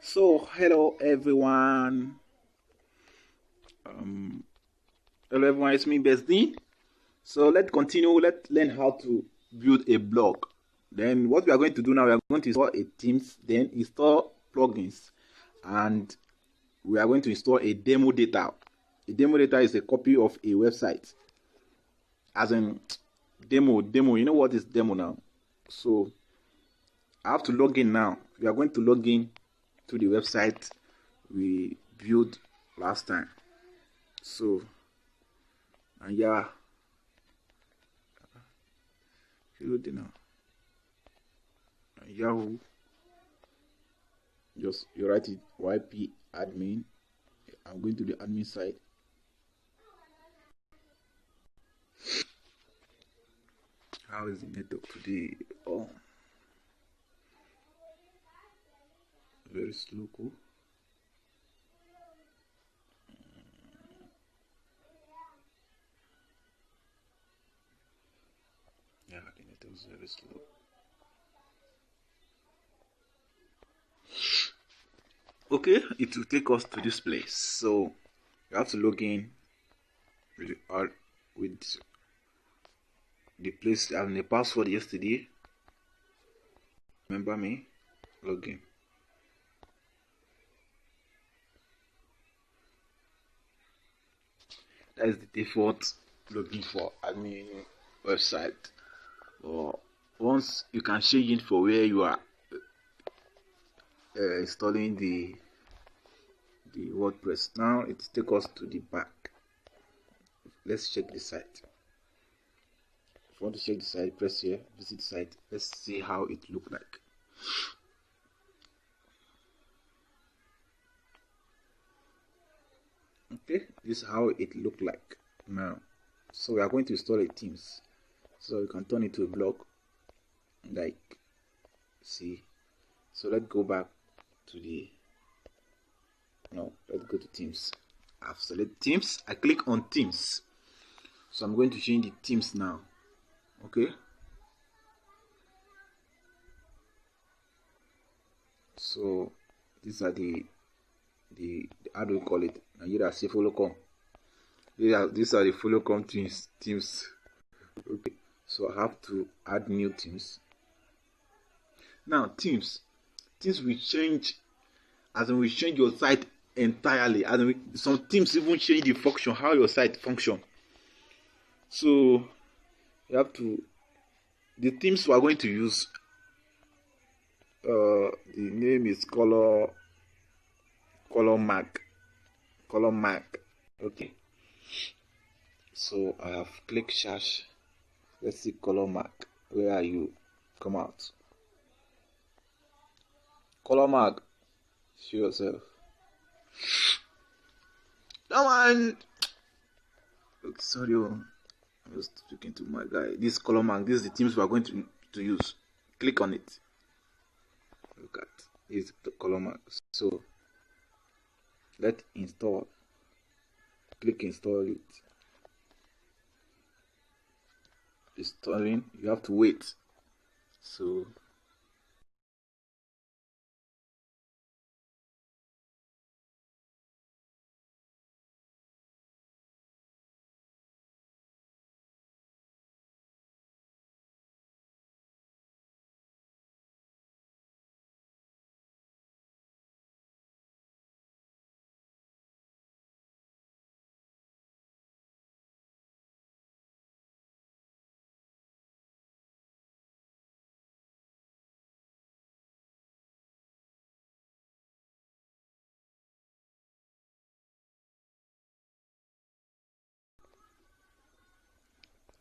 So, hello everyone. Hello everyone, it's me, Besdin. So, let's continue. Let's learn how to build a blog. Then, what we are going to do now, we are going to install a themes, then install plugins, and we are going to install a demo data. A demo data is a copy of a website. As in, demo. You know what is demo now? So, I have to log in now. We are going to log in to the website we built last time. So, and yeah, now. Yahoo, just you write it YP admin. I'm going to the admin side. How is the network today? Oh, very slow. Cool. Yeah, the network is very slow. Okay, it will take us to this place. So you have to log in with the place and the password yesterday. Remember me? Log in. That is the default login for admin website. Or once you can change it for where you are installing the WordPress. Now it takes us to the back. Let's check the site. If you want to check the site, press here, visit the site. Let's see how it looks like. Okay, this is how it looked like now. So we are going to install a themes. So you can turn it to a blog. Like, see. So let's go back to the let's go to themes. I've selected themes. I click on themes. So I'm going to change the themes now. Okay. So these are the how do we call it? Nigeria say follow come. These are the follow come themes. Okay. So I have to add new themes. Now themes will change as in we change your site entirely. As in some themes even change the function, how your site function. So you have to the themes we are going to use. The name is color mark. Okay. So I have clicked search. Let's see color mark. Where are you? Come out. Color mark. Show yourself. That one. Okay, sorry. I'm just speaking to my guy. This color mark. This is the themes we are going to use. Click on it. Look at this the color mark. So let's install. Click install it. Installing. You have to wait.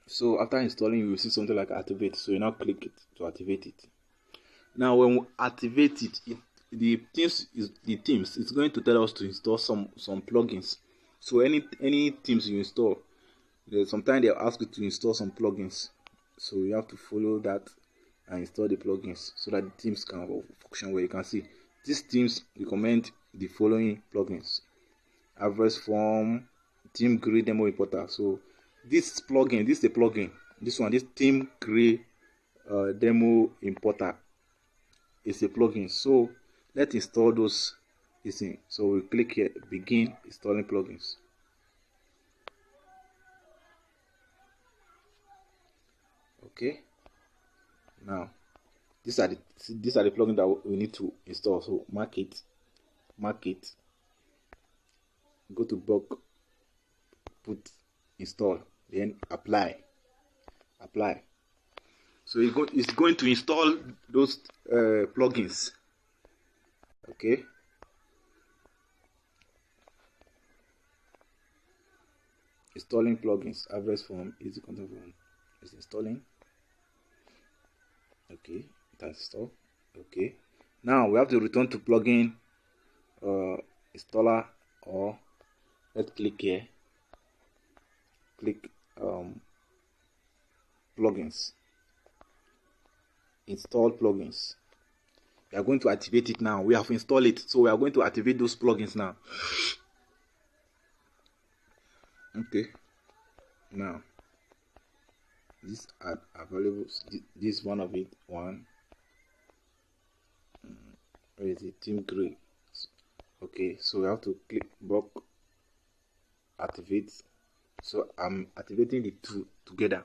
So after installing, you will see something like activate. So you now click it to activate it. Now when we activate it, the themes is going to tell us to install some plugins. So any themes you install, sometimes they'll ask you to install some plugins. So you have to follow that and install the plugins so that the themes can function well. You can see these themes recommend the following plugins: average form, theme grid, demo importer. So this plugin, this is a plugin. This one, this theme grid demo importer is a plugin. So let's install those thing. So we click here, begin installing plugins. Okay, now these are the plugins that we need to install. So mark it, go to bulk, put install, then apply. So it's going to install those plugins. Okay, installing plugins, address form, easy content form is installing. Okay, that's installed. Okay, now we have to return to plugin installer, or let's click here, click plugins, install plugins. We are going to activate it now. We have installed it, so we are going to activate those plugins now. Okay, now these are available. This one of it, one. Where is it? Team gray. Okay, so we have to click bulk, activate. So I'm activating the two together.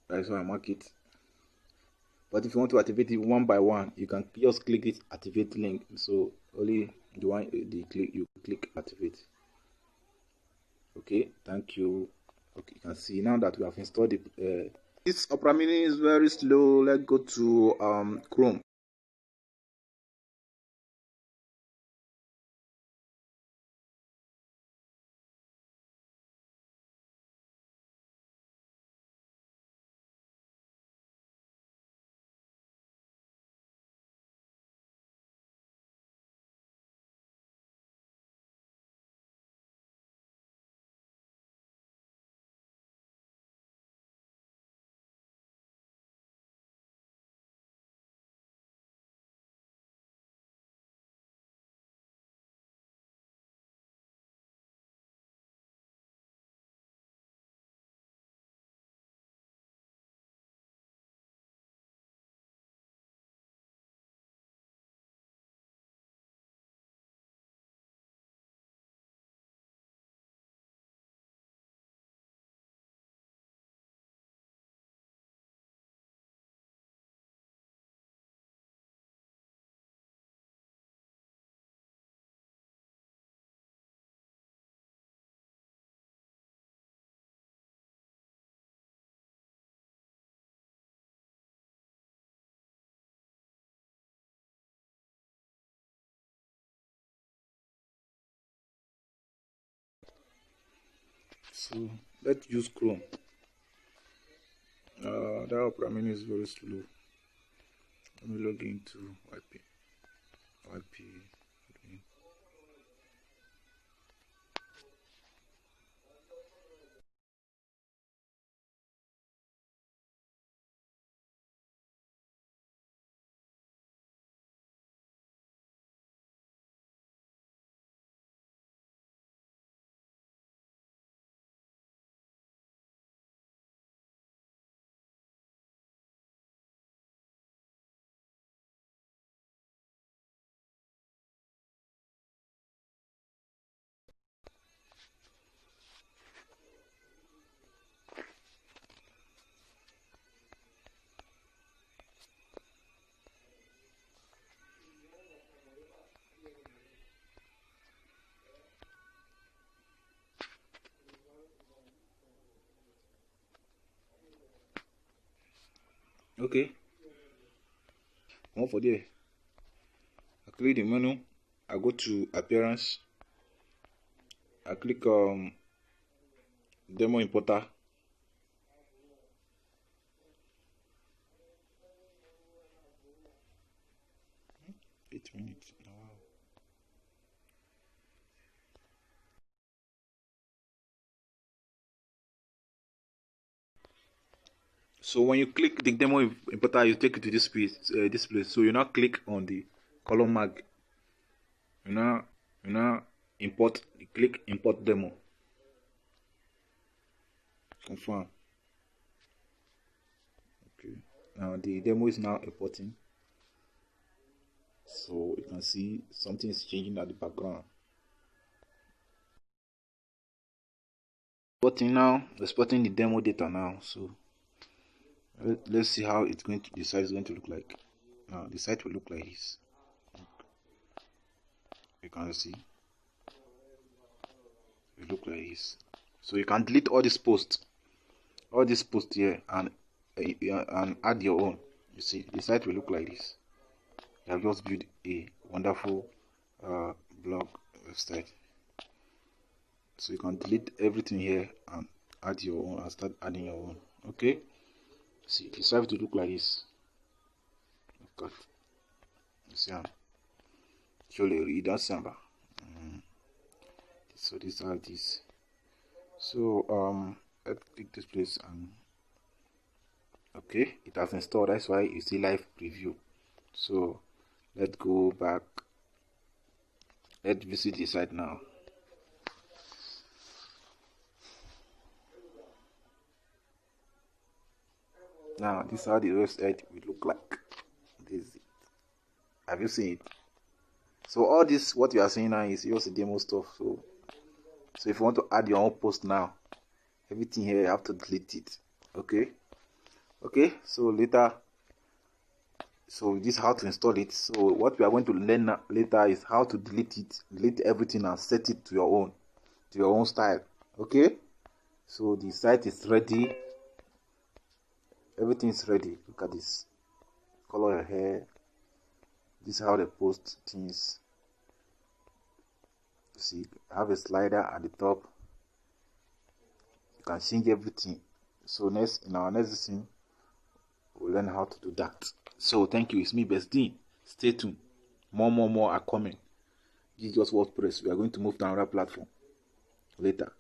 That's why I mark it. But if you want to activate it one by one, you can just click this activate link. So only the one you click activate. Okay, thank you. Okay, you can see now that we have installed it. This Opera Mini is very slow. Let's go to Chrome. So let's use Chrome. That Opera Mini is very slow. Let me log into YP. Okay, come for there. I click the menu. I go to appearance. I click demo importer. Eight minutes. Wow. So when you click the demo importer, you take it to this place. So you now click on the column mark. You now import. You click import demo. Confirm. Okay. Now the demo is now importing. So you can see something is changing at the background. Exporting the demo data now. So let's see how it's going to, the site is going to look like. Now the site will look like this. You can see it look like this. So you can delete all these posts here, and add your own. You see the site will look like this. You have just built a wonderful blog website. So you can delete everything here and add your own and start adding your own. Okay, see the site to look like this. Look at, you see, surely read that samba. So this is how it is. So let's click this place, and okay, it has installed. That's why you see live preview. So let's go back. Let's visit the site now. Now this is how the website will look like. This is it. Have you seen it? So all this, what you are seeing now, is just demo stuff. So if you want to add your own post now, everything here you have to delete it. Okay. So later, so this is how to install it. So what we are going to learn later is how to delete everything and set it to your own style. Okay. So the site is ready. Everything is ready. Look at this. Color your hair. This is how they post things. You see, have a slider at the top. You can change everything. So in our next thing, we'll learn how to do that. So thank you. It's me, Best Dean. Stay tuned. More are coming. This is just WordPress. We are going to move to another platform later.